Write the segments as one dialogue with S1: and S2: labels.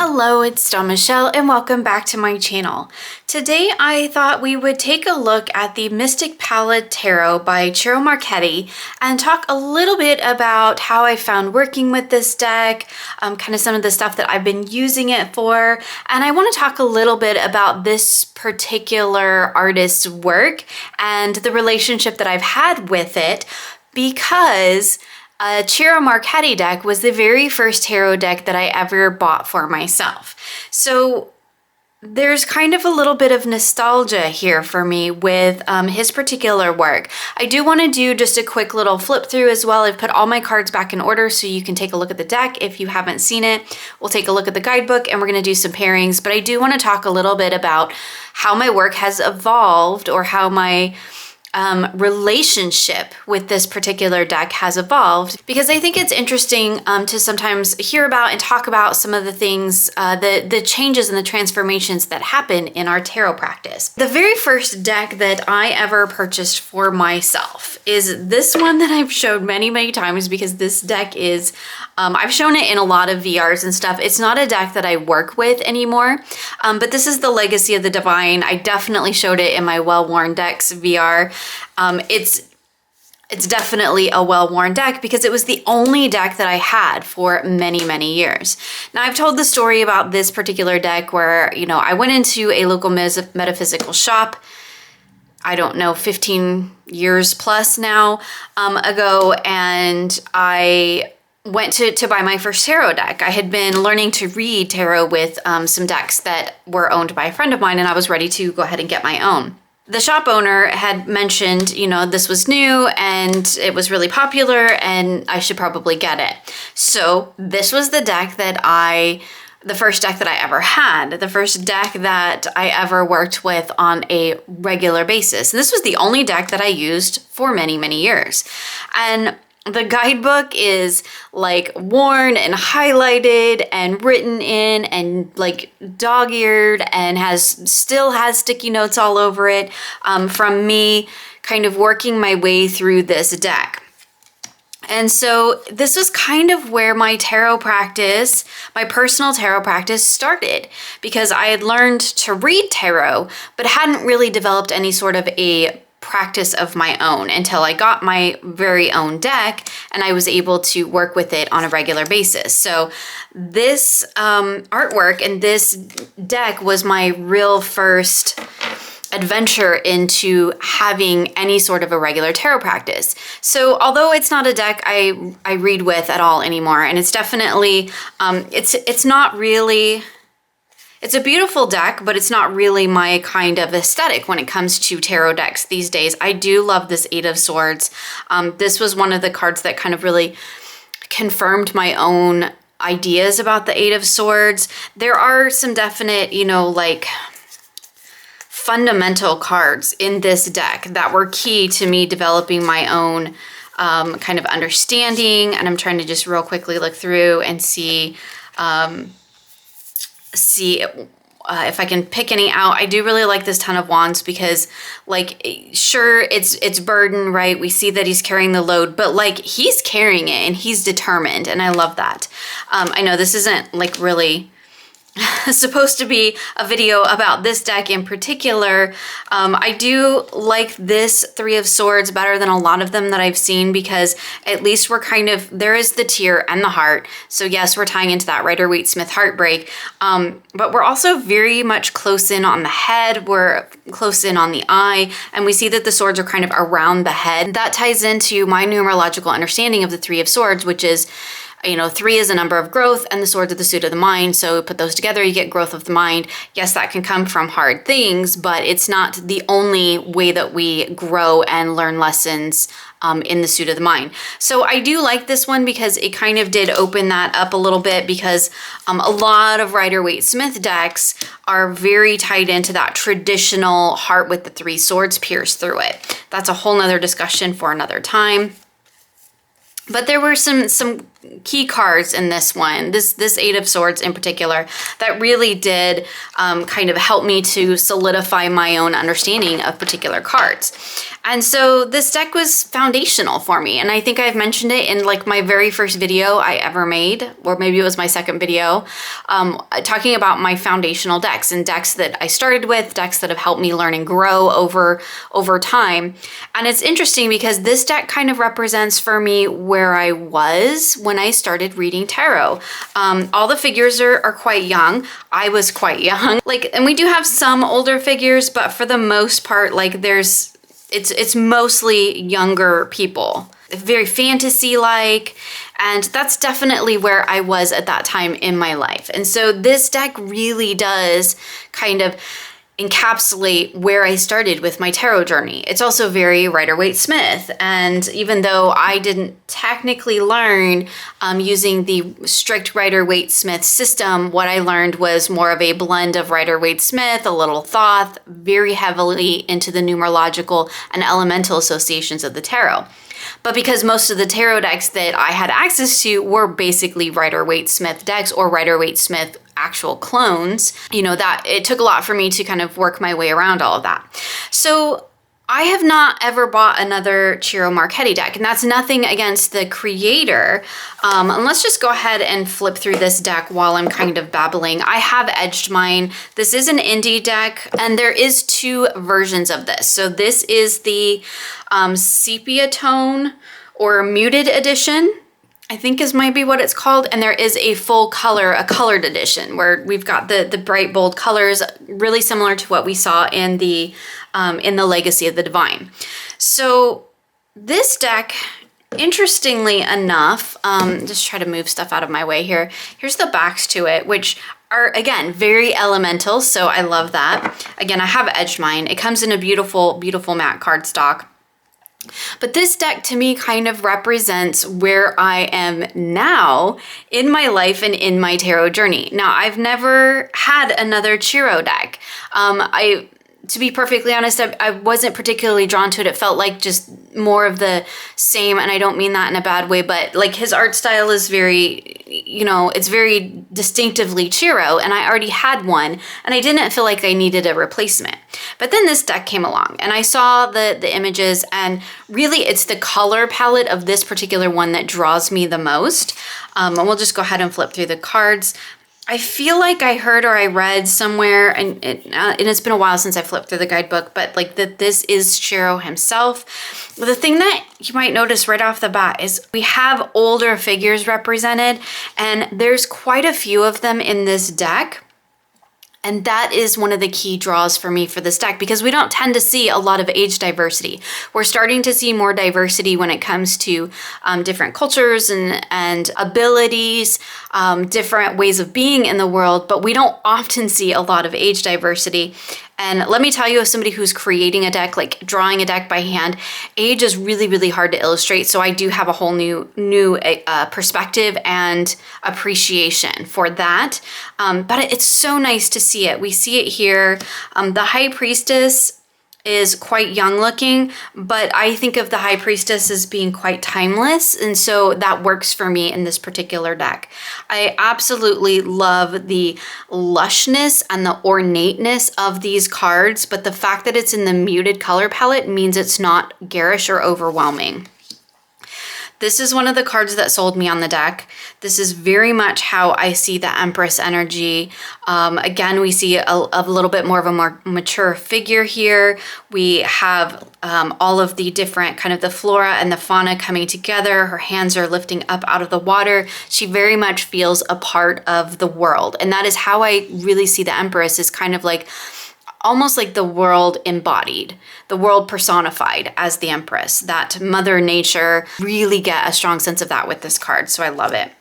S1: Hello, it's Dawn Michelle and welcome back to my channel. Today I thought we would take a look at the Mystic Palette Tarot by Ciro Decks and talk a little bit about how I found working with this deck, kind of some of the stuff that I've been using it for, and I want to talk a little bit about this particular artist's work and the relationship that I've had with it, because Ciro Decks deck was the very first tarot deck that I ever bought for myself. So there's kind of a little bit of nostalgia here for me with his particular work. I do want to do just a quick little flip through as well. I've put all my cards back in order so you can take a look at the deck if you haven't seen it. We'll take a look at the guidebook and we're going to do some pairings, but I do want to talk a little bit about how my work has evolved, or how my relationship with this particular deck has evolved, because I think it's interesting to sometimes hear about and talk about some of the things, the changes and the transformations that happen in our tarot practice. The very first deck that I ever purchased for myself is this one that I've showed many times, because this deck is, I've shown it in a lot of VRs and stuff. It's not a deck that I work with anymore, but this is the Legacy of the Divine. I definitely showed it in my Well-Worn Decks VR. It's definitely a well-worn deck because it was the only deck that I had for many years. Now, I've told the story about this particular deck where, you know, I went into a local metaphysical shop, I don't know, 15 years plus now ago, and I went to buy my first tarot deck. I had been learning to read tarot with some decks that were owned by a friend of mine, and I was ready to go ahead and get my own. The shop owner had mentioned, you know, this was new and it was really popular and I should probably get it. So this was the deck that the first deck that I ever had, the first deck that I ever worked with on a regular basis. And this was the only deck that I used for many years. And the guidebook is like worn and highlighted and written in and like dog-eared and still has sticky notes all over it from me kind of working my way through this deck. And so this was kind of where my tarot practice, my personal tarot practice started, because I had learned to read tarot, but hadn't really developed any sort of a practice of my own until I got my very own deck and I was able to work with it on a regular basis. So this artwork and this deck was my real first adventure into having any sort of a regular tarot practice. So although it's not a deck I read with at all anymore, and it's definitely, it's not really, it's a beautiful deck, but it's not really my kind of aesthetic when it comes to tarot decks these days. I do love this Eight of Swords. This was one of the cards that kind of really confirmed my own ideas about the Eight of Swords. There are some definite, you know, like fundamental cards in this deck that were key to me developing my own kind of understanding. And I'm trying to just real quickly look through and see if I can pick any out. I do really like this Ten of Wands because, like, sure, it's burden, right? We see that he's carrying the load, but like he's carrying it and he's determined, and I love that. I know this isn't like really supposed to be a video about this deck in particular. I do like this Three of Swords better than a lot of them that I've seen, because at least we're kind of, there is the tear and the heart. So yes, we're tying into that Rider-Waite-Smith heartbreak, but we're also very much close in on the head. We're close in on the eye, and we see that the swords are kind of around the head. That ties into my numerological understanding of the Three of Swords, which is, you know, 3 is a number of growth and the swords are the suit of the mind. So put those together, you get growth of the mind. Yes, that can come from hard things, but it's not the only way that we grow and learn lessons in the suit of the mind. So I do like this one because it kind of did open that up a little bit, because a lot of Rider-Waite-Smith decks are very tied into that traditional heart with the 3 swords pierced through it. That's a whole nother discussion for another time. But there were some key cards in this one, this Eight of Swords in particular, that really did kind of help me to solidify my own understanding of particular cards. And so this deck was foundational for me. And I think I've mentioned it in like my very first video I ever made, or maybe it was my second video, talking about my foundational decks and decks that I started with, decks that have helped me learn and grow over time. And it's interesting because this deck kind of represents for me where I was when I started reading tarot. All the figures are quite young. I was quite young. And we do have some older figures, but for the most part, it's mostly younger people. Very fantasy-like, and that's definitely where I was at that time in my life. And so this deck really does kind of encapsulate where I started with my tarot journey. It's also very Rider-Waite-Smith, and even though I didn't technically learn using the strict Rider-Waite-Smith system, what I learned was more of a blend of Rider-Waite-Smith, a little Thoth, very heavily into the numerological and elemental associations of the tarot. But because most of the tarot decks that I had access to were basically Rider-Waite-Smith decks or Rider-Waite-Smith actual clones, that it took a lot for me to kind of work my way around all of that. So I have not ever bought another Ciro Marchetti deck, and that's nothing against the creator. And let's just go ahead and flip through this deck while I'm kind of babbling. I have edged mine. This is an indie deck, and there is two versions of this. So this is the sepia tone or muted edition, I think might be what it's called. And there is a full color, a colored edition, where we've got the bright, bold colors, really similar to what we saw in the Legacy of the Divine. So this deck, interestingly enough, just try to move stuff out of my way here. Here's the backs to it, which are, again, very elemental, so I love that. Again, I have edged mine. It comes in a beautiful, beautiful matte cardstock. But this deck to me kind of represents where I am now in my life and in my tarot journey. Now, I've never had another Ciro deck. To be perfectly honest, I wasn't particularly drawn to it. It felt like just more of the same, and I don't mean that in a bad way, but like his art style is very, it's very distinctively Ciro, and I already had one, and I didn't feel like I needed a replacement. But then this deck came along, and I saw the images, and really it's the color palette of this particular one that draws me the most. And we'll just go ahead and flip through the cards. I feel like I heard or I read somewhere, and it's been a while since I flipped through the guidebook, but that this is Ciro himself. The thing that you might notice right off the bat is we have older figures represented, and there's quite a few of them in this deck. And that is one of the key draws for me for this deck, because we don't tend to see a lot of age diversity. We're starting to see more diversity when it comes to different cultures and abilities, different ways of being in the world, but we don't often see a lot of age diversity. And let me tell you, as somebody who's creating a deck, like drawing a deck by hand, age is really, really hard to illustrate. So I do have a whole new perspective and appreciation for that. But it's so nice to see it. We see it here. The High Priestess is quite young looking, but I think of the High Priestess as being quite timeless, and so that works for me in this particular deck. I absolutely love the lushness and the ornateness of these cards, but the fact that it's in the muted color palette means it's not garish or overwhelming. This is one of the cards that sold me on the deck. This is very much how I see the Empress energy. Again, we see a little bit more of a more mature figure here. We have all of the different kind of the flora and the fauna coming together. Her hands are lifting up out of the water. She very much feels a part of the world. And that is how I really see the Empress, is kind of like almost like the world embodied, the world personified as the Empress. That Mother Nature, really get a strong sense of that with this card, so I love it.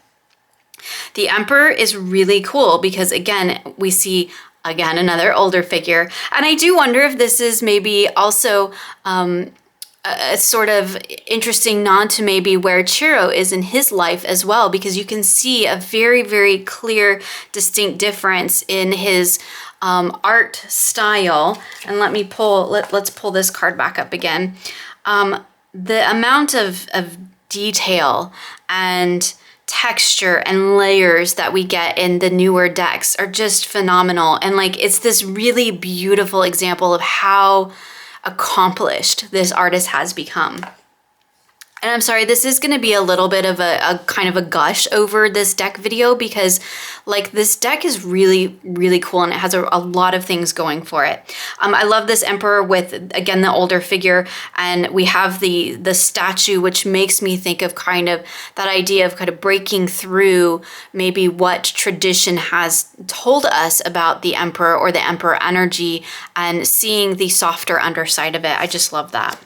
S1: The Emperor is really cool because, again, we see, again, another older figure. And I do wonder if this is maybe also a sort of interesting nod to maybe where Ciro is in his life as well, because you can see a very, very clear, distinct difference in his art style. And let's pull this card back up again. The amount of detail and texture and layers that we get in the newer decks are just phenomenal. And like, it's this really beautiful example of how accomplished this artist has become. And I'm sorry, this is going to be a little bit of a kind of a gush over this deck video because like this deck is really, really cool and it has a lot of things going for it. I love this emperor with, again, the older figure, and we have the statue, which makes me think of kind of that idea of kind of breaking through maybe what tradition has told us about the emperor or the emperor energy and seeing the softer underside of it. I just love that.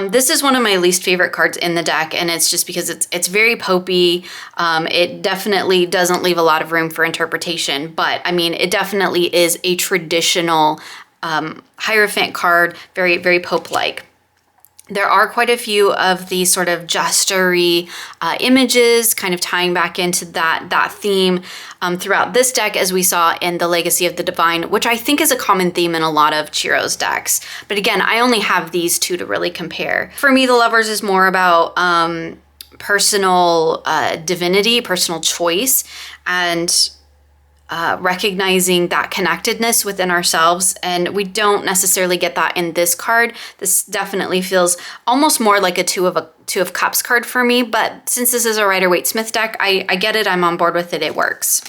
S1: This is one of my least favorite cards in the deck, and it's just because it's very popey. It definitely doesn't leave a lot of room for interpretation, but I mean, it definitely is a traditional Hierophant card, very, very Pope-like. There are quite a few of these sort of jestery images kind of tying back into that theme throughout this deck, as we saw in the Legacy of the Divine, which I think is a common theme in a lot of Ciro's decks. But again, I only have these two to really compare. For me, the Lovers is more about personal divinity, personal choice, and recognizing that connectedness within ourselves, and we don't necessarily get that in this card. This definitely feels almost more like a two of Cups card for me, but since this is a Rider-Waite-Smith deck, I get it, I'm on board with it, it works.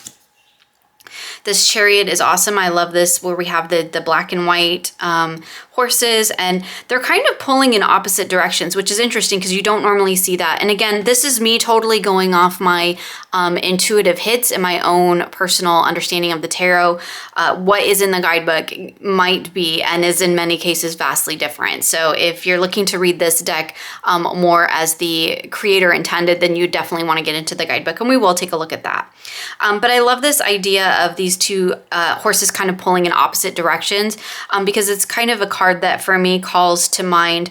S1: This Chariot is awesome. I love this where we have the black and white horses, and they're kind of pulling in opposite directions, which is interesting because you don't normally see that. And again, this is me totally going off my intuitive hits and my own personal understanding of the tarot. What is in the guidebook might be and is in many cases vastly different. So if you're looking to read this deck more as the creator intended, then you definitely want to get into the guidebook, and we will take a look at that. But I love this idea of these two horses kind of pulling in opposite directions because it's kind of a card that for me calls to mind,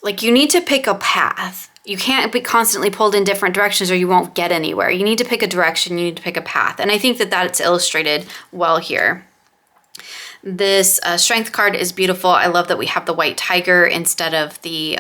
S1: like, you need to pick a path. You can't be constantly pulled in different directions or you won't get anywhere. You need to pick a direction, you need to pick a path. And I think that that's illustrated well here. This Strength card is beautiful. I love that we have the white tiger instead of the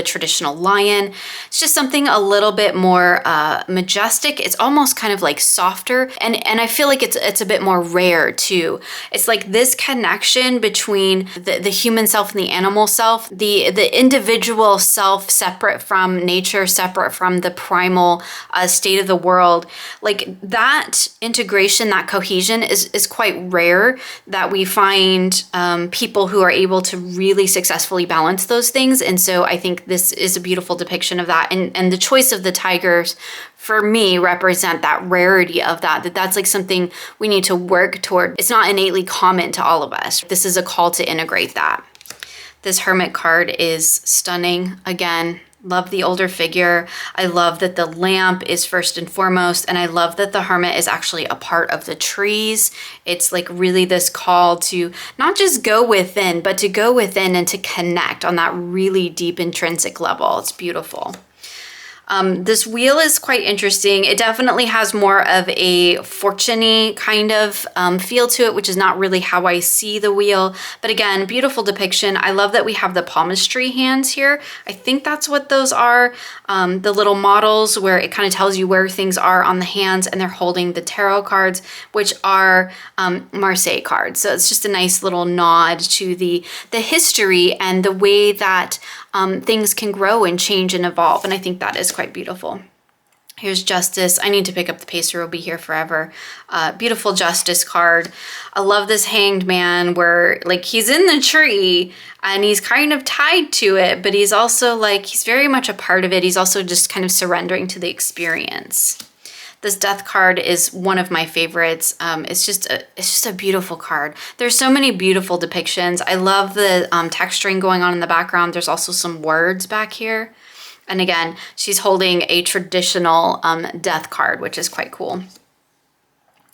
S1: traditional lion. It's just something a little bit more majestic. It's almost kind of like softer, and I feel like it's a bit more rare too. It's like this connection between the human self and the animal self, the individual self separate from nature, separate from the primal state of the world. Like that integration, that cohesion is quite rare, that we find people who are able to really successfully balance those things. And so I think this is a beautiful depiction of that. And the choice of the tigers for me represent that rarity of that's like something we need to work toward. It's not innately common to all of us. This is a call to integrate that. This Hermit card is stunning. Again, love the older figure. I love that the lamp is first and foremost, and I love that the hermit is actually a part of the trees. It's like really this call to not just go within, but to go within and to connect on that really deep intrinsic level. It's beautiful. This wheel is quite interesting. It definitely has more of a fortune-y kind of feel to it, which is not really how I see the wheel. But again, beautiful depiction. I love that we have the palmistry hands here. I think that's what those are. The little models where it kind of tells you where things are on the hands, and they're holding the tarot cards, which are Marseille cards. So it's just a nice little nod to the history and the way that things can grow and change and evolve. And I think that is quite beautiful. Here's Justice. I need to pick up the Pacer, will be here forever. Beautiful Justice card. I love this Hanged Man where like he's in the tree and he's kind of tied to it, but he's also like, he's very much a part of it. He's also just kind of surrendering to the experience. This Death card is one of my favorites. It's just a beautiful card. There's so many beautiful depictions. I love the texturing going on in the background. There's also some words back here. And again, she's holding a traditional Death card, which is quite cool.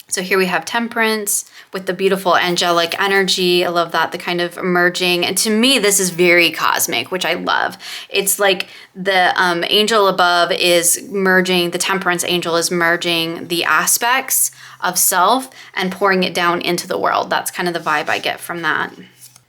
S1: So here we have Temperance with the beautiful angelic energy. I love that, the kind of merging. And to me, this is very cosmic, which I love. It's like the angel above is merging, the Temperance angel is merging the aspects of self and pouring it down into the world. That's kind of the vibe I get from that.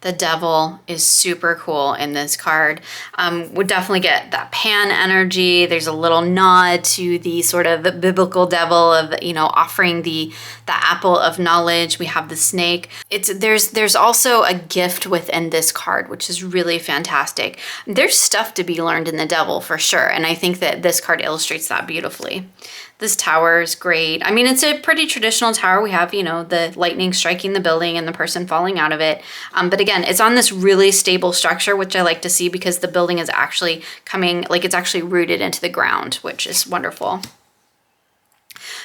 S1: The devil is super cool in this card. Would definitely get that Pan energy. There's a little nod to the sort of biblical devil of, you know, offering the apple of knowledge. We have the snake. There's also a gift within this card, which is really fantastic. There's stuff to be learned in the devil for sure, and I think that this card illustrates that beautifully. This tower is great. I mean, it's a pretty traditional tower. We have, you know, the lightning striking the building and the person falling out of it. But again, it's on this really stable structure, which I like to see because the building is actually coming, like it's actually rooted into the ground, which is wonderful.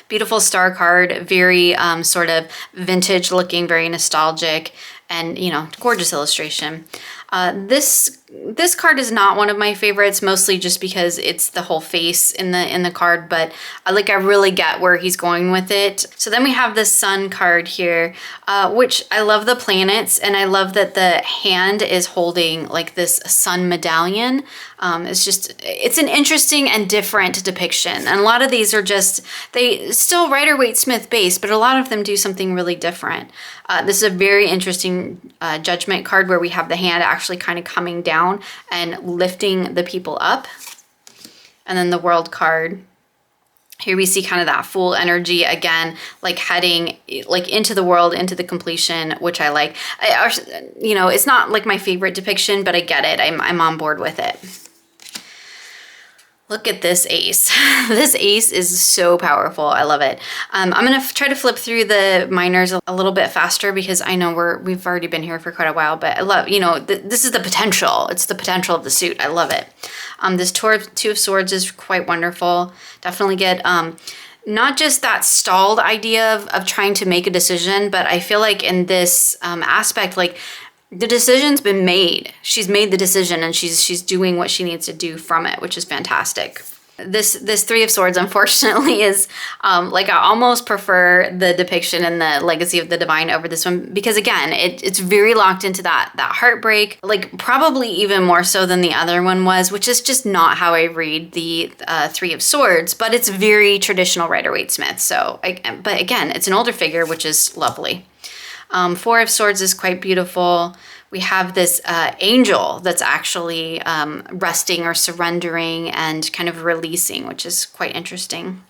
S1: Beautiful star card, very sort of vintage looking, very nostalgic, and, you know, gorgeous illustration. This card is not one of my favorites, mostly just because it's the whole face in the card, but I really get where he's going with it. So then we have this sun card here, which I love the planets, and I love that the hand is holding like this sun medallion. It's an interesting and different depiction. And a lot of these are they still Rider-Waite-Smith based, but a lot of them do something really different. This is a very interesting judgment card where we have the hand actually kind of coming down and lifting the people up. And then the world card. Here we see kind of that Fool energy again, like heading like into the world, into the completion, which I like. You know, it's not like my favorite depiction, but I get it. I'm on board with it. Look at this ace. This ace is so powerful. I love it. I'm going to try to flip through the minors a little bit faster because I know we've already been here for quite a while, but I love, you know, this is the potential. It's the potential of the suit. I love it. This Two of Swords is quite wonderful. Definitely get not just that stalled idea of trying to make a decision, but I feel like in this aspect, like, the decision's been made. She's made the decision and she's doing what she needs to do from it, which is fantastic. This Three of Swords, unfortunately, is like I almost prefer the depiction in the Legacy of the Divine over this one because again, it's very locked into that heartbreak, like probably even more so than the other one was, which is just not how I read the Three of Swords, but it's very traditional Rider-Waite-Smith. So, but again, it's an older figure, which is lovely. Four of Swords is quite beautiful. We have this angel that's actually resting or surrendering and kind of releasing, which is quite interesting.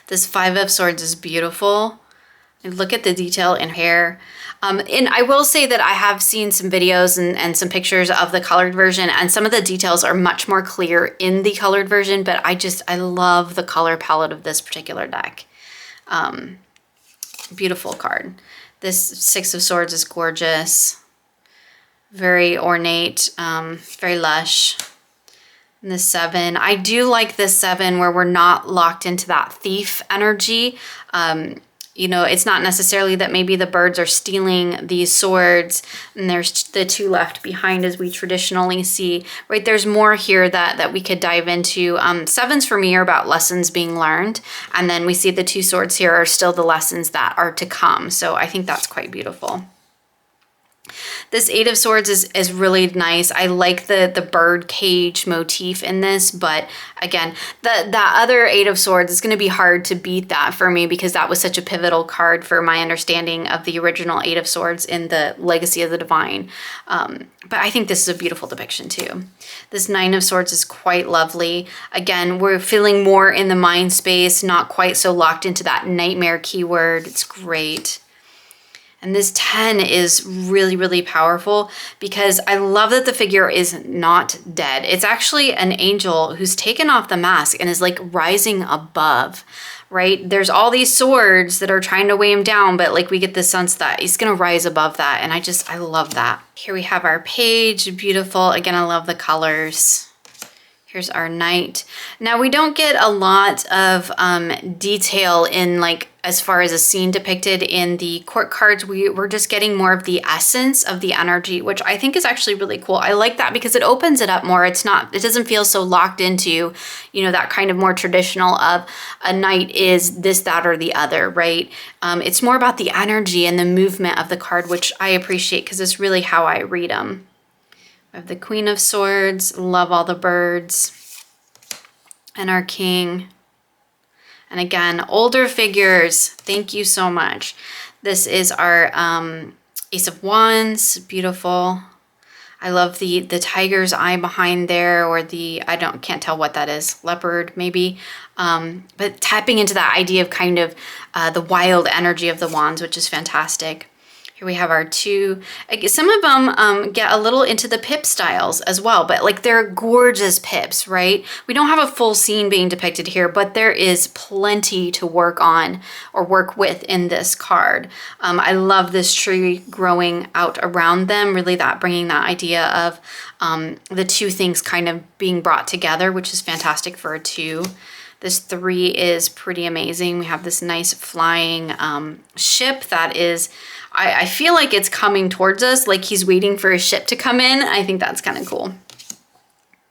S1: This Five of Swords is beautiful. And look at the detail in hair. And I will say that I have seen some videos and some pictures of the colored version, and some of the details are much more clear in the colored version, but I love the color palette of this particular deck. Beautiful card. This Six of Swords is gorgeous, very ornate, very lush. And the Seven, I do like this Seven where we're not locked into that thief energy. You know, it's not necessarily that maybe the birds are stealing these swords and there's the two left behind as we traditionally see, right? There's more here that we could dive into. Sevens for me are about lessons being learned. And then we see the two swords here are still the lessons that are to come. So I think that's quite beautiful. This Eight of Swords is really nice. I like the bird cage motif in this, but again, that other Eight of Swords is going to be hard to beat that for me because that was such a pivotal card for my understanding of the original Eight of Swords in the Legacy of the Divine. But I think this is a beautiful depiction too. This Nine of Swords is quite lovely. Again, we're feeling more in the mind space, not quite so locked into that nightmare keyword. It's great. And this 10 is really, really powerful because I love that the figure is not dead. It's actually an angel who's taken off the mask and is like rising above, right? There's all these swords that are trying to weigh him down, but like we get the sense that he's gonna rise above that. And I love that. Here we have our page, beautiful. Again, I love the colors. Here's our knight. Now we don't get a lot of detail in like as far as a scene depicted in the court cards. We're just getting more of the essence of the energy, which I think is actually really cool. I like that because it opens it up more. It doesn't feel so locked into, you know, that kind of more traditional of a knight is this, that, or the other, right? It's more about the energy and the movement of the card, which I appreciate because it's really how I read them. We have the Queen of Swords, love all the birds, and our king. And again, older figures, thank you so much. This is our Ace of Wands, beautiful. I love the tiger's eye behind there, or can't tell what that is, leopard maybe. But tapping into that idea of kind of the wild energy of the wands, which is fantastic. Here we have our two. Some of them get a little into the pip styles as well, but like they're gorgeous pips, right? We don't have a full scene being depicted here, but there is plenty to work on or work with in this card. I love this tree growing out around them, really bringing that idea of the two things kind of being brought together, which is fantastic for a 2. This 3 is pretty amazing. We have this nice flying ship that is, I feel like it's coming towards us, like he's waiting for a ship to come in. I think that's kind of cool.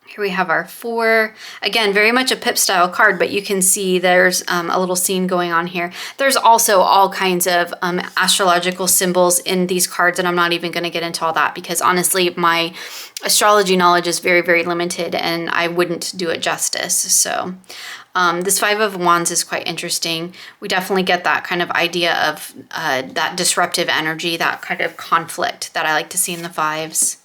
S1: Here we have our 4. Again, very much a pip style card, but you can see there's a little scene going on here. There's also all kinds of astrological symbols in these cards, and I'm not even going to get into all that because honestly, my astrology knowledge is very, very limited and I wouldn't do it justice. So this 5 of Wands is quite interesting. We definitely get that kind of idea of that disruptive energy, that kind of conflict that I like to see in the 5s.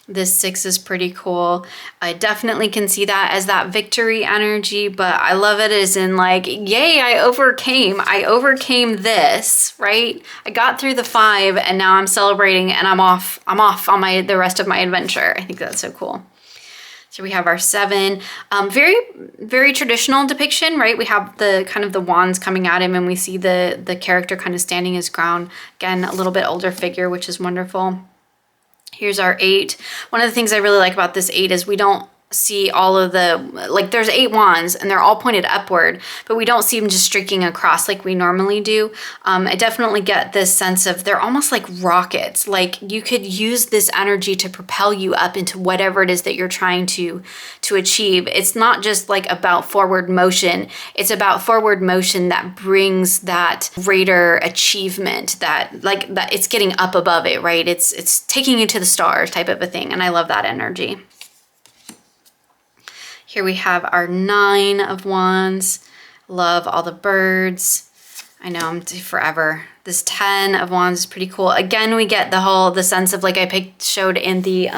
S1: This 6 is pretty cool. I definitely can see that as that victory energy, but I love it as in like, yay, I overcame this, right? I got through the 5 and now I'm celebrating and I'm off on the rest of my adventure. I think that's so cool. So we have our 7, very, very traditional depiction, right? We have the kind of the wands coming at him and we see the character kind of standing his ground. Again, a little bit older figure, which is wonderful. Here's our 8. One of the things I really like about this 8 is we don't see all of like there's 8 wands and they're all pointed upward, but we don't see them just streaking across like we normally do. I definitely get this sense of they're almost like rockets. Like you could use this energy to propel you up into whatever it is that you're trying to achieve. It's not just like about forward motion. It's about forward motion that brings that greater achievement, that it's getting up above it, right? It's taking you to the stars type of a thing. And I love that energy. Here we have our 9 of Wands. Love all the birds. I know I'm forever. This 10 of Wands is pretty cool. Again, we get the sense of like I showed in the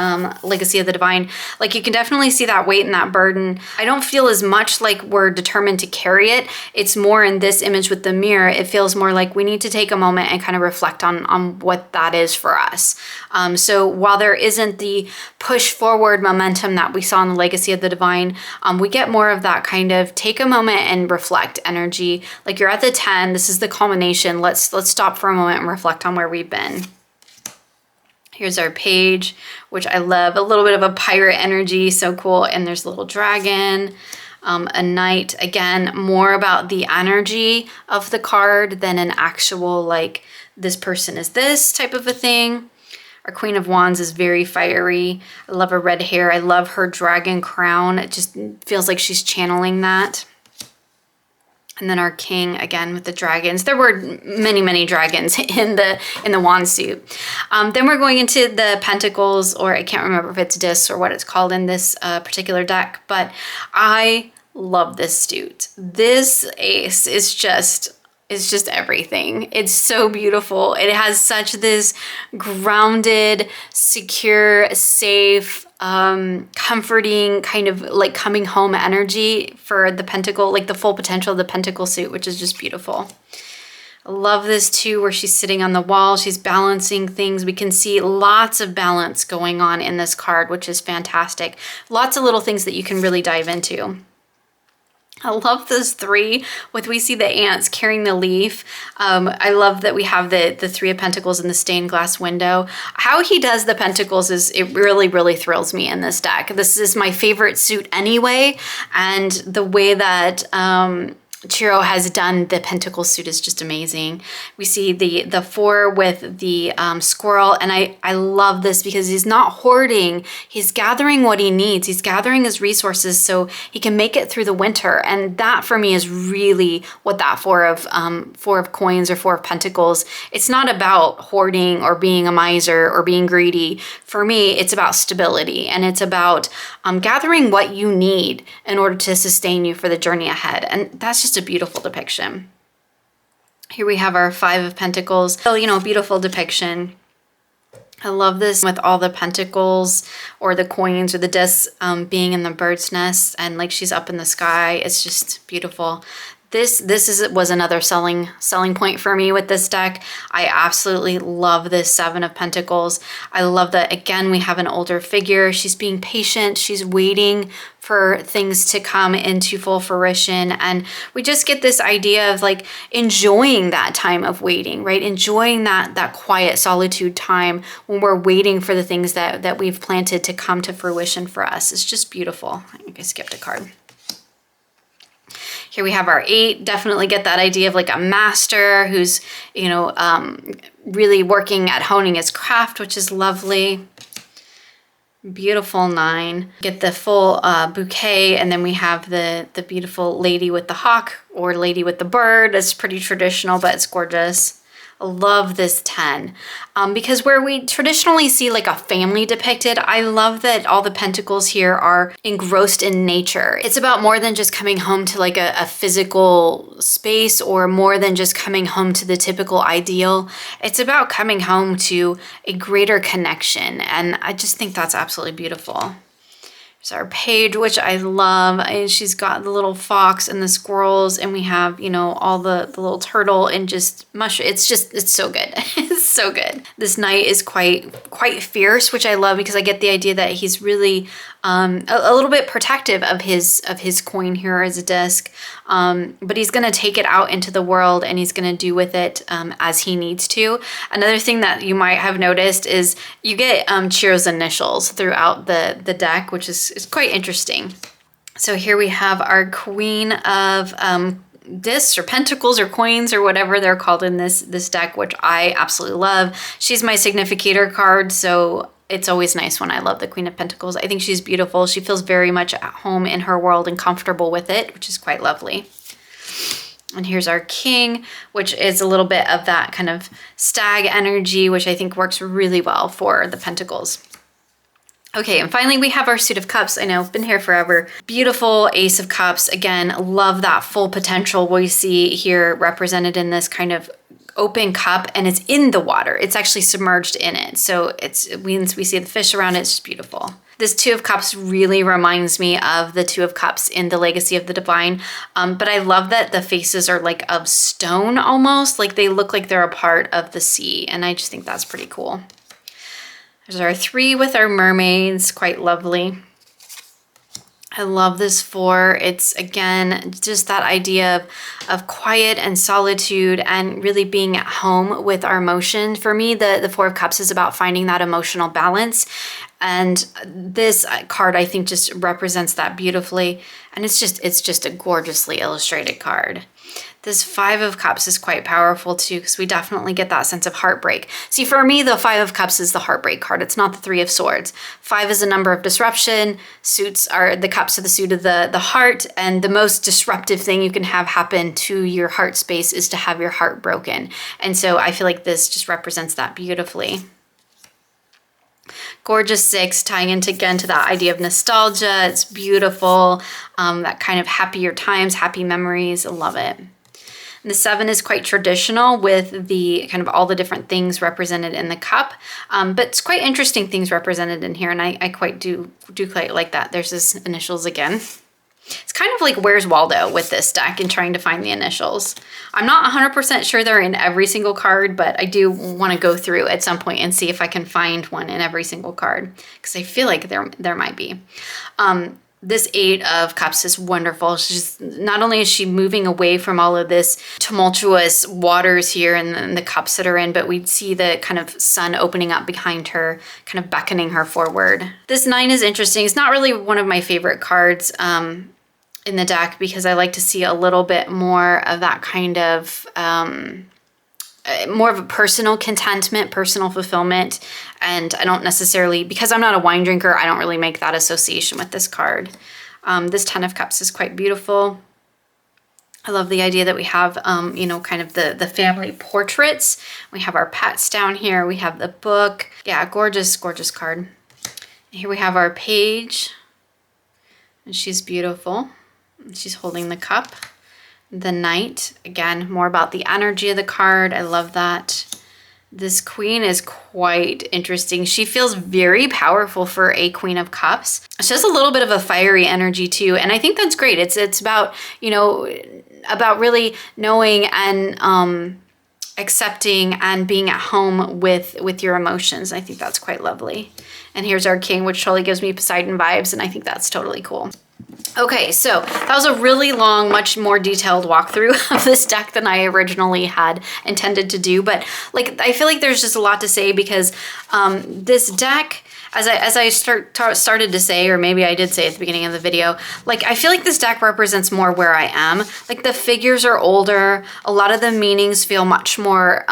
S1: Legacy of the Divine. Like you can definitely see that weight and that burden. I don't feel as much like we're determined to carry it. It's more in this image with the mirror. It feels more like we need to take a moment and kind of reflect on what that is for us. So while there isn't the push forward momentum that we saw in the Legacy of the Divine, we get more of that kind of take a moment and reflect energy. Like you're at the 10, this is the culmination. Let's stop for a moment and reflect on where we've been. Here's our page, which I love. A little bit of a pirate energy, so cool. And there's a little dragon. A knight, again, more about the energy of the card than an actual like this person is this type of a thing. Our Queen of Wands is very fiery. I love her red hair. I love her dragon crown. It just feels like she's channeling that. And then our king, again, with the dragons. There were many, many dragons in the wand suit. Then we're going into the pentacles, or I can't remember if it's discs or what it's called in this particular deck, but I love this suit. This ace is just everything. It's so beautiful. It has such this grounded, secure, safe, comforting kind of like coming home energy for the pentacle, like the full potential of the pentacle suit, which is just beautiful. I love this too, where she's sitting on the wall, she's balancing things. We can see lots of balance going on in this card, which is fantastic. Lots of little things that you can really dive into. I love those 3 we see the ants carrying the leaf. I love that we have the 3 of Pentacles in the stained glass window. How he does the pentacles it really, really thrills me in this deck. This is my favorite suit anyway. And the way that Ciro has done the pentacle suit is just amazing. We see the 4 with the squirrel, and I love this because he's not hoarding. He's gathering what he needs. He's gathering his resources so he can make it through the winter. And that for me is really what that 4 of coins or 4 of pentacles. It's not about hoarding or being a miser or being greedy. For me, it's about stability, and it's about gathering what you need in order to sustain you for the journey ahead. And that's just a beautiful depiction. Here we have our 5 of Pentacles. So, beautiful depiction. I love this with all the pentacles or the coins or the discs being in the bird's nest and like she's up in the sky. It's just beautiful. This was another selling point for me with this deck. I absolutely love this Seven of Pentacles. I love that, again, we have an older figure. She's being patient. She's waiting for things to come into full fruition. And we just get this idea of like enjoying that time of waiting, right? Enjoying that quiet solitude time when we're waiting for the things that we've planted to come to fruition for us. It's just beautiful. I think I skipped a card. Here we have our 8, definitely get that idea of like a master who's, you know, really working at honing his craft, which is lovely. Beautiful 9. Get the full bouquet, and then we have the beautiful lady with the hawk or lady with the bird. It's pretty traditional, but it's gorgeous. I love this 10 because where we traditionally see like a family depicted, I love that all the pentacles here are engrossed in nature. It's about more than just coming home to like a physical space or more than just coming home to the typical ideal. It's about coming home to a greater connection, and I just think that's absolutely beautiful. There's our page, which I love. And she's got the little fox and the squirrels, and we have, you know, all the little turtle and just mushroom. It's so good. It's so good. This knight is quite fierce, which I love because I get the idea that he's really a little bit protective of his coin here as a disc, but he's going to take it out into the world and he's going to do with it as he needs to. Another thing that you might have noticed is you get Ciro's initials throughout the deck, which is quite interesting. So here we have our Queen of discs or pentacles or coins or whatever they're called in this deck, which I absolutely love. She's my significator card, so it's always nice when I love the Queen of Pentacles. I think she's beautiful. She feels very much at home in her world and comfortable with it, which is quite lovely. And here's our King, which is a little bit of that kind of stag energy, which I think works really well for the Pentacles. Okay, and finally we have our Suit of Cups. I know, been here forever. Beautiful Ace of Cups. Again, love that full potential we see here represented in this kind of open cup, and it's in the water. It's actually submerged in it. So we see the fish around it. It's just beautiful. This Two of Cups really reminds me of the Two of Cups in the Legacy of the Divine. But I love that the faces are like of stone almost, like they look like they're a part of the sea. And I just think that's pretty cool. There's our 3 with our mermaids, quite lovely. I love this 4. It's, again, just that idea of quiet and solitude and really being at home with our emotions. For me, the 4 of Cups is about finding that emotional balance. And this card, I think, just represents that beautifully. And it's just a gorgeously illustrated card. This 5 of Cups is quite powerful too, because we definitely get that sense of heartbreak. See, for me, the 5 of Cups is the heartbreak card. It's not the 3 of Swords. 5 is a number of disruption. Suits are the cups of the suit of the heart. And the most disruptive thing you can have happen to your heart space is to have your heart broken. And so I feel like this just represents that beautifully. Gorgeous 6, tying into again to that idea of nostalgia. It's beautiful. That kind of happier times, happy memories. I love it. And the 7 is quite traditional with the kind of all the different things represented in the cup, but it's quite interesting things represented in here, and I quite do quite like that. There's his initials again. It's kind of like Where's Waldo with this deck and trying to find the initials. I'm not 100% sure they're in every single card, but I do want to go through at some point and see if I can find one in every single card, because I feel like there might be. This 8 of Cups is wonderful. She's not only is she moving away from all of this tumultuous waters here and the cups that are in, but we see the kind of sun opening up behind her, kind of beckoning her forward. This 9 is interesting. It's not really one of my favorite cards in the deck because I like to see a little bit more of that kind of more of a personal contentment, personal fulfillment. And I don't necessarily, because I'm not a wine drinker, I don't really make that association with this card. This 10 of Cups is quite beautiful. I love the idea that we have, you know, kind of the family portraits. We have our pets down here. We have the book. Yeah, gorgeous, gorgeous card. Here we have our page. And she's beautiful. She's holding the cup. The Knight, again, more about the energy of the card. I love that. This queen is quite interesting. She feels very powerful for a Queen of Cups. She has a little bit of a fiery energy too, and I think that's great. It's about, you know, about really knowing and accepting and being at home with your emotions. I think that's quite lovely. And here's our king, which totally gives me Poseidon vibes, and I think that's totally cool. Okay, so that was a really long, much more detailed walkthrough of this deck than I originally had intended to do. But like, I feel like there's just a lot to say because this deck, as I started to say, or maybe I did say at the beginning of the video, like I feel like this deck represents more where I am. Like the figures are older, a lot of the meanings feel much more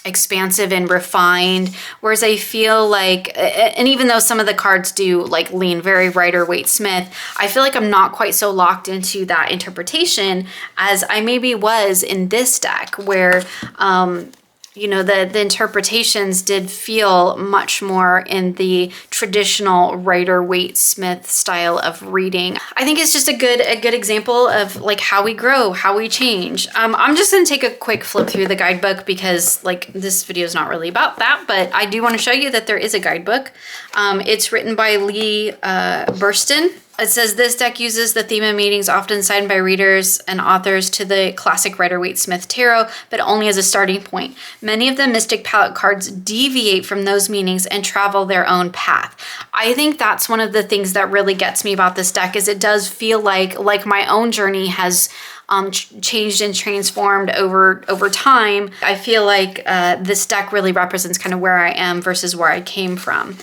S1: expansive and refined, whereas I feel like, and even though some of the cards do like lean very Rider-Waite-Smith, I feel like I'm not quite so locked into that interpretation as I maybe was in this deck, where you know, the interpretations did feel much more in the traditional Rider-Waite-Smith style of reading. I think it's just a good example of like how we grow, how we change. I'm just gonna take a quick flip through the guidebook because like this video is not really about that, but I do want to show you that there is a guidebook. It's written by Lee Burston. It says this deck uses the theme of meanings often cited by readers and authors to the classic Rider-Waite-Smith tarot, but only as a starting point. Many of the Mystic Palette cards deviate from those meanings and travel their own path. I think that's one of the things that really gets me about this deck, is it does feel like my own journey has changed and transformed over time. I feel like this deck really represents kind of where I am versus where I came from.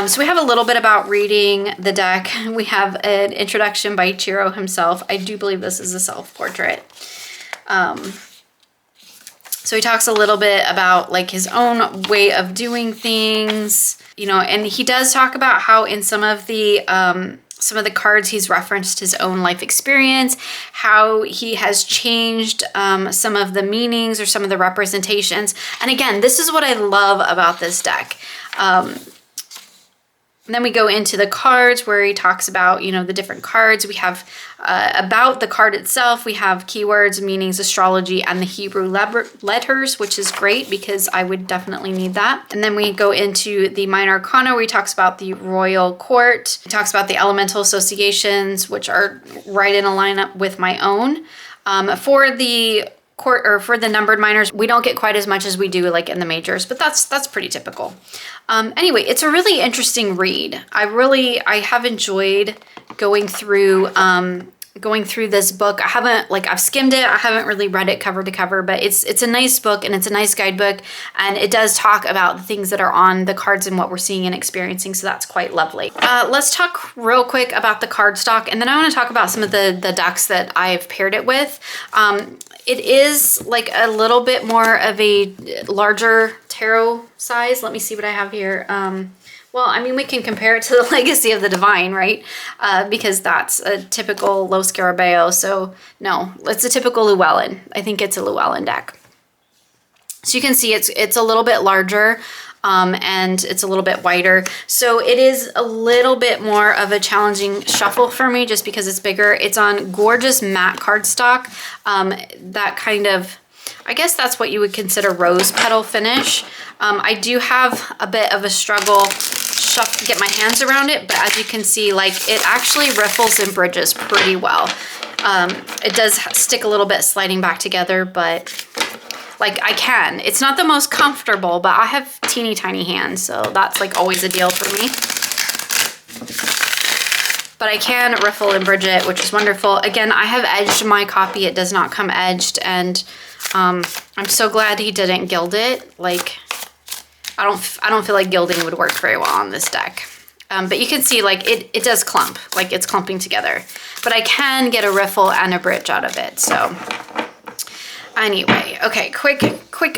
S1: So we have a little bit about reading the deck. We have an introduction by Ciro himself. I do believe this is a self-portrait. So he talks a little bit about like his own way of doing things, you know, and he does talk about how in some of the cards he's referenced his own life experience, how he has changed some of the meanings or some of the representations. And again, this is what I love about this deck. And then we go into the cards where he talks about, you know, the different cards. We have about the card itself. We have keywords, meanings, astrology, and the Hebrew letters, which is great because I would definitely need that. And then we go into the Minor Arcana where he talks about the royal court. He talks about the elemental associations, which are right in a lineup with my own. For the court, or for the numbered minors, we don't get quite as much as we do like in the majors, but that's pretty typical. Anyway, it's a really interesting read. I have enjoyed going through this book. I've skimmed it. I haven't really read it cover to cover, but it's a nice book and it's a nice guidebook, and it does talk about the things that are on the cards and what we're seeing and experiencing, so that's quite lovely. Let's talk real quick about the cardstock, and then I want to talk about some of the decks that I've paired it with. It is like a little bit more of a larger tarot size. Let me see what I have here. Well, I mean, we can compare it to the Legacy of the Divine, right? Because that's a typical Lo Scarabeo. So no, it's a typical Llewellyn. I think it's a Llewellyn deck. So you can see it's a little bit larger. And it's a little bit wider. So it is a little bit more of a challenging shuffle for me just because it's bigger. It's on gorgeous matte cardstock. That kind of, I guess that's what you would consider rose petal finish. I do have a bit of a struggle get my hands around it, but as you can see, like it actually riffles and bridges pretty well. It does stick a little bit sliding back together, but like I can. It's not the most comfortable, but I have teeny tiny hands, so that's like always a deal for me. But I can riffle and bridge it, which is wonderful. Again, I have edged my copy. It does not come edged, and I'm so glad he didn't gild it. Like I don't feel like gilding would work very well on this deck. But you can see like it does clump, like it's clumping together. But I can get a riffle and a bridge out of it, so. Anyway, okay, quick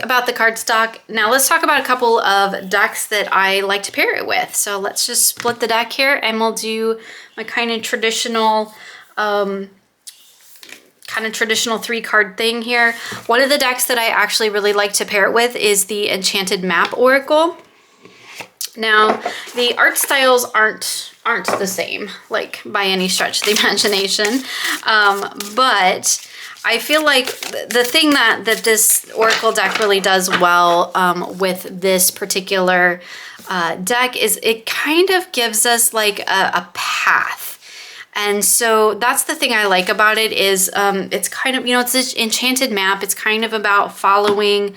S1: about the cardstock. Now let's talk about a couple of decks that I like to pair it with. So let's just split the deck here and we'll do my kind of traditional 3-card thing here. One of the decks that I actually really like to pair it with is the Enchanted Map Oracle. Now, the art styles aren't the same, like by any stretch of the imagination, but I feel like the thing that this Oracle deck really does well with this particular deck is it kind of gives us like a path. And so that's the thing I like about it is it's kind of, you know, it's this enchanted map. It's kind of about following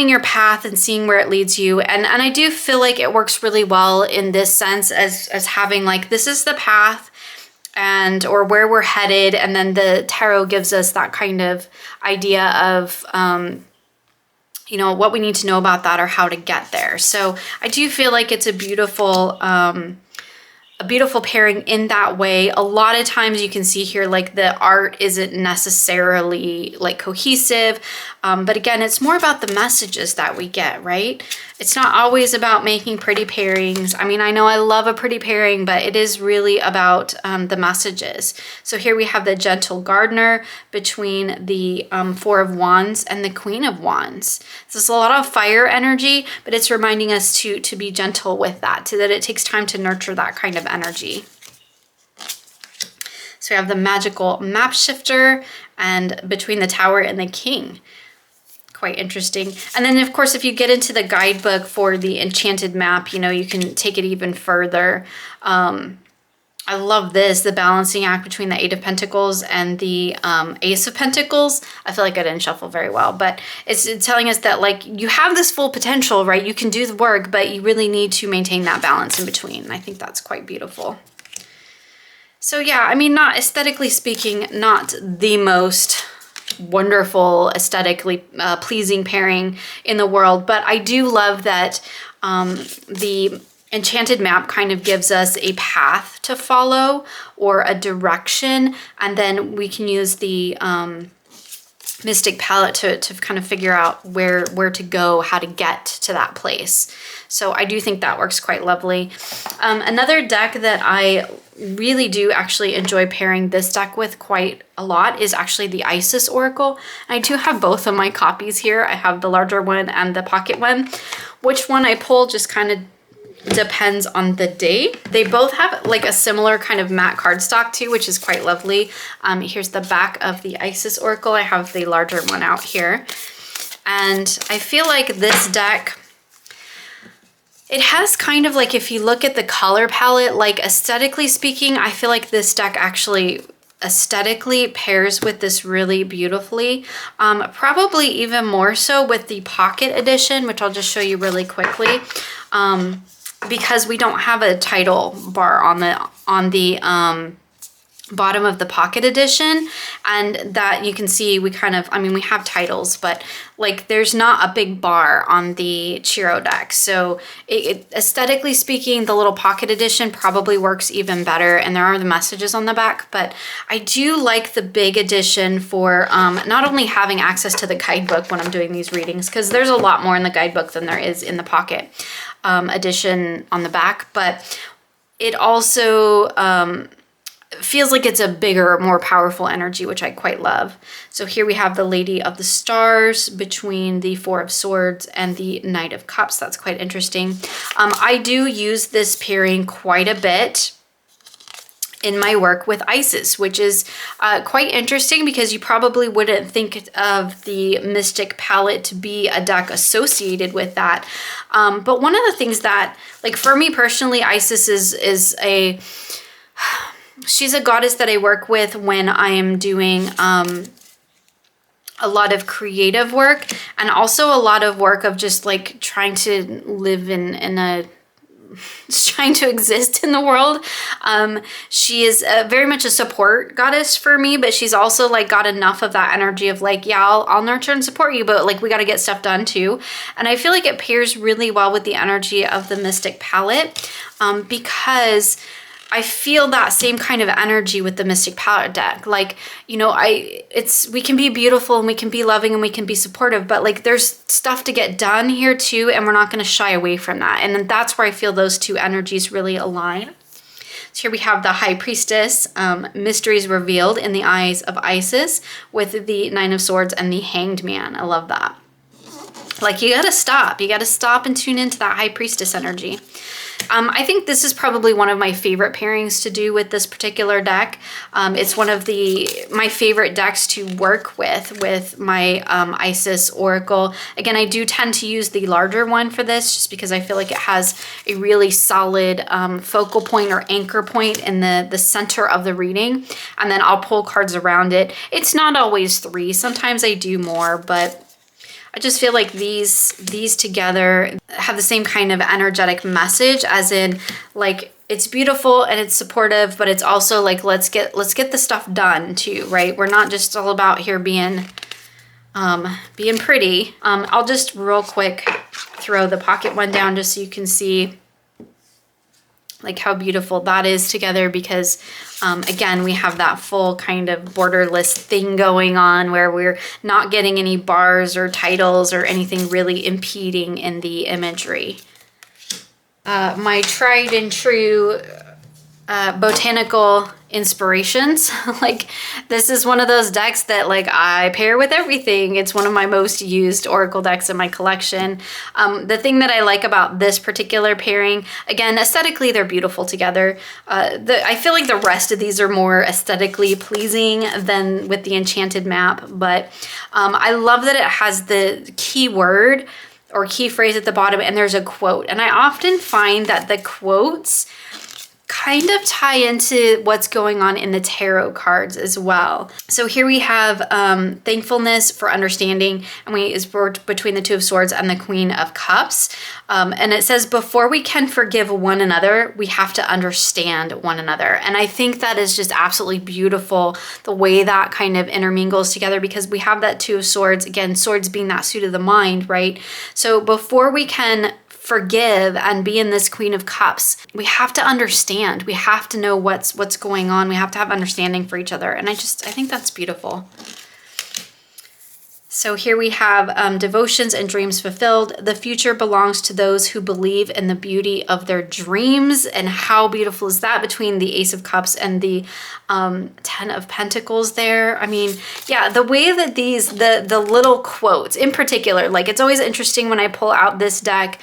S1: your path and seeing where it leads you. And I do feel like it works really well in this sense as having like, this is the path and or where we're headed. And then the tarot gives us that kind of idea of, you know, what we need to know about that or how to get there. So I do feel like it's a beautiful pairing in that way. A lot of times you can see here like the art isn't necessarily like cohesive, but again, it's more about the messages that we get, right? It's not always about making pretty pairings. I mean, I know I love a pretty pairing, but it is really about the messages. So here we have the Gentle Gardener between the Four of Wands and the Queen of Wands. So it's a lot of fire energy, but it's reminding us to be gentle with that, so that it takes time to nurture that kind of energy. So we have the Magical Map Shifter and between the Tower and the King. Quite interesting. And then of course, if you get into the guidebook for the enchanted map, you know, you can take it even further. I love this, the balancing act between the Eight of Pentacles and the Ace of Pentacles. I feel like I didn't shuffle very well, but it's telling us that like you have this full potential, right? You can do the work, but you really need to maintain that balance in between. I think that's quite beautiful. So yeah, I mean, not aesthetically speaking, not the most wonderful, aesthetically pleasing pairing in the world, but I do love that the enchanted map kind of gives us a path to follow or a direction, and then we can use the mystic palette to kind of figure out where to go, how to get to that place. So I do think that works quite lovely. Another deck that I really do actually enjoy pairing this deck with quite a lot is actually the Isis Oracle. I do have both of my copies here. I have the larger one and the pocket one. Which one I pull just kind of depends on the day. They both have like a similar kind of matte cardstock too, which is quite lovely. Here's the back of the Isis Oracle. I have the larger one out here. And I feel like this deck, it has kind of like, if you look at the color palette, like aesthetically speaking, I feel like this deck actually aesthetically pairs with this really beautifully. Probably even more so with the pocket edition, which I'll just show you really quickly. Because we don't have a title bar on the bottom of the pocket edition, and that you can see we kind of, I mean, we have titles, but like there's not a big bar on the Ciro deck. So it aesthetically speaking, the little pocket edition probably works even better, and there are the messages on the back, but I do like the big edition for not only having access to the guidebook when I'm doing these readings, because there's a lot more in the guidebook than there is in the pocket edition on the back, but it also feels like it's a bigger, more powerful energy, which I quite love. So here we have the Lady of the Stars between the Four of Swords and the Knight of Cups. That's quite interesting. I do use this pairing quite a bit in my work with Isis, which is quite interesting because you probably wouldn't think of the Mystic palette to be a deck associated with that. But one of the things that, like for me personally, Isis is she's a goddess that I work with when I am doing a lot of creative work, and also a lot of work of just like trying to live trying to exist in the world. She is very much a support goddess for me, but she's also like got enough of that energy of like, yeah, I'll nurture and support you, but like we got to get stuff done too. And I feel like it pairs really well with the energy of the Mystic palette, because I feel that same kind of energy with the Mystic palette deck. Like, you know, we can be beautiful and we can be loving and we can be supportive, but like there's stuff to get done here too, and we're not going to shy away from that. And then that's where I feel those two energies really align. So here we have the High Priestess, mysteries revealed in the eyes of Isis, with the Nine of Swords and the Hanged Man. I love that. Like, you gotta stop. You gotta stop and tune into that High Priestess energy. I think this is probably one of my favorite pairings to do with this particular deck. It's one of my favorite decks to work with my Isis Oracle. Again, I do tend to use the larger one for this just because I feel like it has a really solid focal point or anchor point in the center of the reading. And then I'll pull cards around it. It's not always 3. Sometimes I do more, but I just feel like these together have the same kind of energetic message, as in, like, it's beautiful and it's supportive, but it's also like, let's get the stuff done too, right? We're not just all about here being pretty. I'll just real quick throw the pocket one down just so you can see like how beautiful that is together, because again, we have that full kind of borderless thing going on where we're not getting any bars or titles or anything really impeding in the imagery. My tried and true botanical inspirations. Like, this is one of those decks that, like, I pair with everything. It's one of my most used Oracle decks in my collection. The thing that I like about this particular pairing, again, aesthetically, they're beautiful together. I feel like the rest of these are more aesthetically pleasing than with the Enchanted Map, but I love that it has the keyword or key phrase at the bottom and there's a quote. And I often find that the quotes kind of tie into what's going on in the tarot cards as well. So here we have thankfulness for understanding, and is between the Two of Swords and the Queen of Cups. And it says, before we can forgive one another, we have to understand one another. And I think that is just absolutely beautiful, the way that kind of intermingles together, because we have that Two of Swords, again, swords being that suit of the mind, right? So before we can forgive and be in this Queen of Cups, we have to understand. We have to know what's going on. We have to have understanding for each other. And I think that's beautiful. So here we have devotions and dreams fulfilled. The future belongs to those who believe in the beauty of their dreams. And how beautiful is that between the Ace of Cups and the Ten of Pentacles there? I mean, yeah, the way that the little quotes in particular, like, it's always interesting when I pull out this deck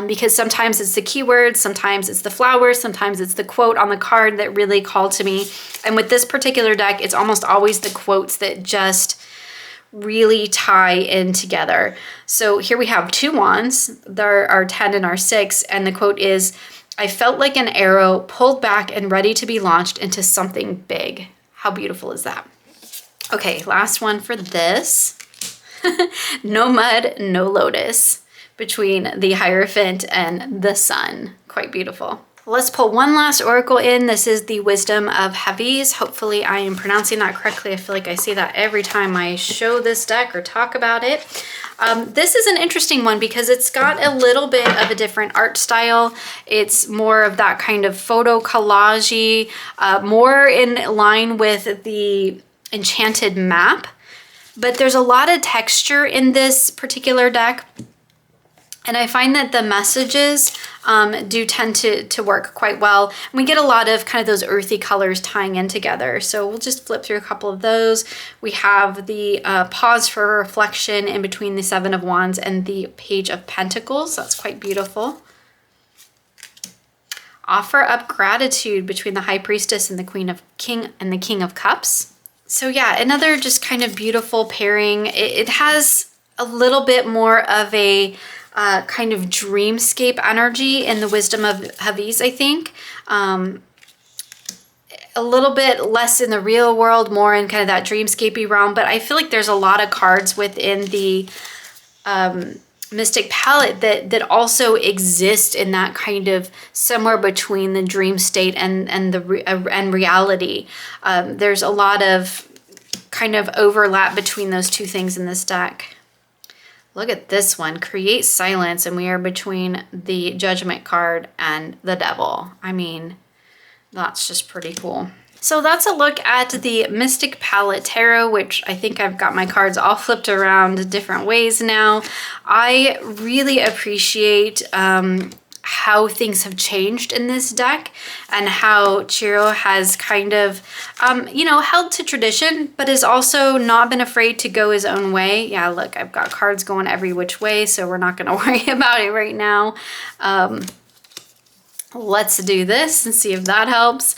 S1: because sometimes it's the keywords, sometimes it's the flowers, sometimes it's the quote on the card that really called to me. And with this particular deck, it's almost always the quotes that just really tie in together. So here we have 2 wands. There are 10 and our 6, and the quote is, I felt like an arrow pulled back and ready to be launched into something big. How beautiful is that? Okay, last one for this. No mud, no lotus, between the Hierophant and the Sun. Quite beautiful. Let's pull one last oracle in. This is the Wisdom of Heavies. Hopefully I am pronouncing that correctly. I feel like I say that every time I show this deck or talk about it. This is an interesting one because it's got a little bit of a different art style. It's more of that kind of photo collage-y, more in line with the Enchanted Map. But there's a lot of texture in this particular deck. And I find that the messages do tend to work quite well. And we get a lot of kind of those earthy colors tying in together. So we'll just flip through a couple of those. We have the pause for reflection in between the Seven of Wands and the Page of Pentacles. That's quite beautiful. Offer up gratitude between the High Priestess and the King of Cups. So yeah, another just kind of beautiful pairing. It has a little bit more of a kind of dreamscape energy in the Wisdom of Heavies, I think. A little bit less in the real world, more in kind of that dreamscapey realm, but I feel like there's a lot of cards within the Mystic palette that also exist in that kind of somewhere between the dream state and reality. There's a lot of kind of overlap between those two things in this deck. Look at this one, create silence, and we are between the Judgment card and the Devil. I mean, that's just pretty cool. So that's a look at the Mystic Palette Tarot, which I think I've got my cards all flipped around different ways now. I really appreciate how things have changed in this deck and how Ciro has kind of, you know, held to tradition, but has also not been afraid to go his own way. Yeah, look, I've got cards going every which way, so we're not going to worry about it right now. Let's do this and see if that helps.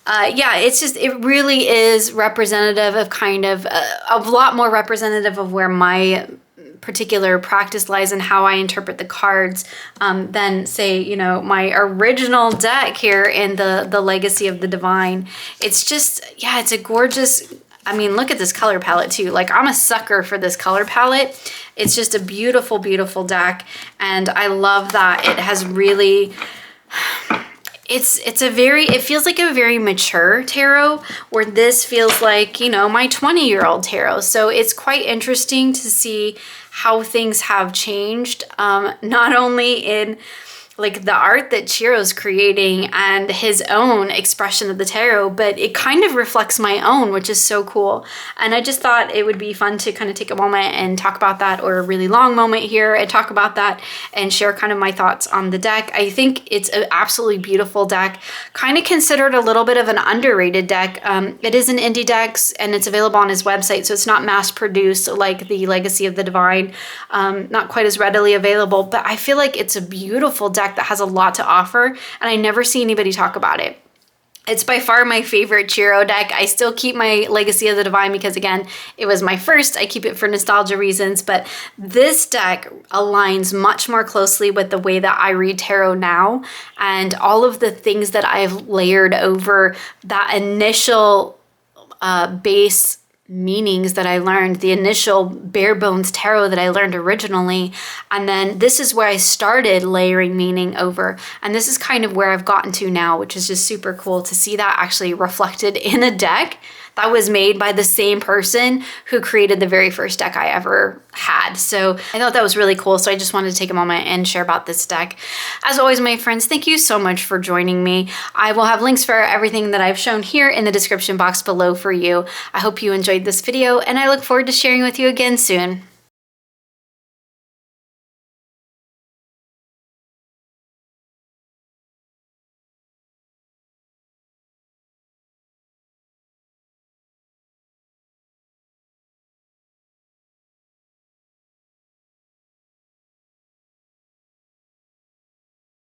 S1: Yeah, it's just, it really is representative of kind of, a lot more representative of where my particular practice lies and how I interpret the cards than, say, you know, my original deck here in the Legacy of the Divine. It's just, yeah, it's a gorgeous, I mean, look at this color palette too. Like, I'm a sucker for this color palette. It's just a beautiful, beautiful deck. And I love that it has really, it's a very, it feels like a very mature tarot, where this feels like, you know, my 20-year-old tarot. So it's quite interesting to see how things have changed, not only in like the art that Ciro's creating and his own expression of the tarot, but it kind of reflects my own, which is so cool. And I just thought it would be fun to kind of take a moment and talk about that, or a really long moment here and talk about that and share kind of my thoughts on the deck. I think it's an absolutely beautiful deck, kind of considered a little bit of an underrated deck. It is an indie deck and it's available on his website, so it's not mass produced like the Legacy of the Divine, not quite as readily available, but I feel like it's a beautiful deck that has a lot to offer, and I never see anybody talk about it. It's by far my favorite Ciro deck. I still keep my Legacy of the Divine because, again, it was my first. I keep it for nostalgia reasons, but this deck aligns much more closely with the way that I read tarot now, and all of the things that I've layered over that initial base meanings that I learned, the initial bare bones tarot that I learned originally. And then this is where I started layering meaning over. And this is kind of where I've gotten to now, which is just super cool to see that actually reflected in a deck that was made by the same person who created the very first deck I ever had. So I thought that was really cool. So I just wanted to take a moment and share about this deck. As always, my friends, thank you so much for joining me. I will have links for everything that I've shown here in the description box below for you. I hope you enjoyed this video, and I look forward to sharing with you again soon.